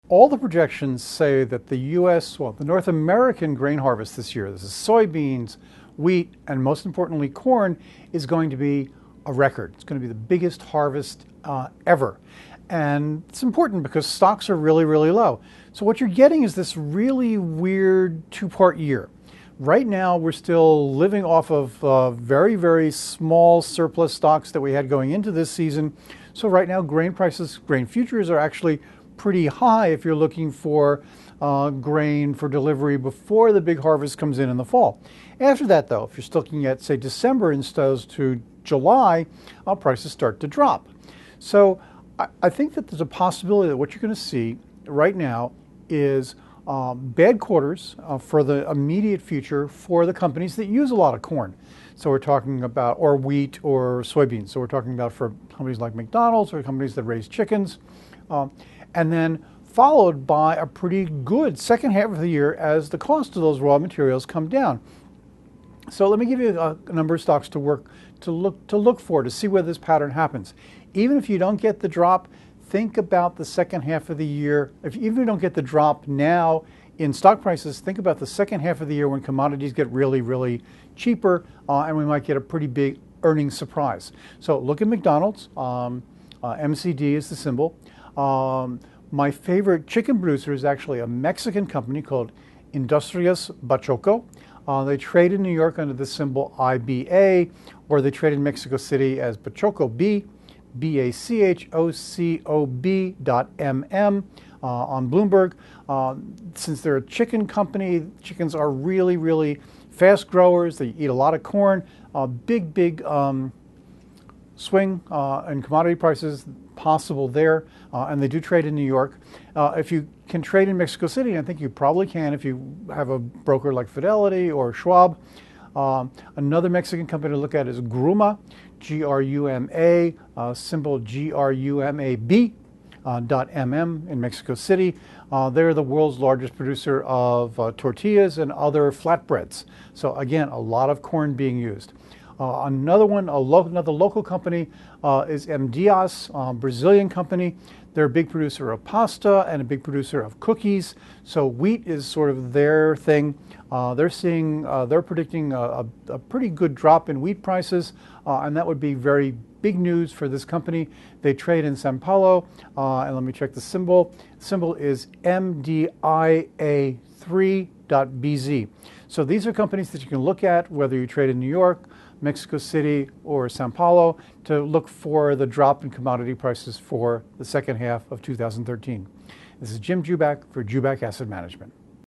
All the projections say that the U.S., well, the North American grain harvest this year, this is soybeans, wheat, and most importantly, corn, is going to be a record. It's going to be the biggest harvest ever. And it's important because stocks are really, really low. So what you're getting is this really weird two-part year. Right now, we're still living off of very, very small surplus stocks that we had going into this season. So right now, grain prices, grain futures are actually pretty high if you're looking for grain for delivery before the big harvest comes in the fall. After that, though, if you're still looking at, say, December instead to July, prices start to drop. So I think that there's a possibility that what you're going to see right now is bad quarters for the immediate future for the companies that use a lot of corn. So we're talking about, or wheat or soybeans. So we're talking about for companies like McDonald's or companies that raise chickens. And then followed by a pretty good second half of the year as the cost of those raw materials come down. So let me give you a number of stocks to look for to see where this pattern happens. Even if you don't get the drop, think about the second half of the year. Even if you don't get the drop now in stock prices, think about the second half of the year when commodities get really, really cheaper, and we might get a pretty big earnings surprise. So look at McDonald's. MCD is the symbol. My favorite chicken producer is actually a Mexican company called Industrias Bachoco. They trade in New York under the symbol IBA, or they trade in Mexico City as Bachoco B, BACHOCOB.MM on Bloomberg. Since they're a chicken company, chickens are really, really fast growers. They eat a lot of corn. Big swing in commodity prices possible there, and they do trade in New York. If you can trade in Mexico City, and I think you probably can if you have a broker like Fidelity or Schwab. Another Mexican company to look at is Gruma, Gruma, symbol GRUMAB. .MM in Mexico City. They're the world's largest producer of tortillas and other flatbreads. So again, a lot of corn being used. Another one, another local company is M. Dias, Brazilian company. They're a big producer of pasta and a big producer of cookies. So wheat is sort of their thing. They're predicting a pretty good drop in wheat prices, and that would be very big news for this company. They trade in Sao Paulo, and let me check the symbol. The symbol is MDIA3.BZ. So these are companies that you can look at whether you trade in New York, Mexico City, or Sao Paulo to look for the drop in commodity prices for the second half of 2013. This is Jim Jubak for Jubak Asset Management.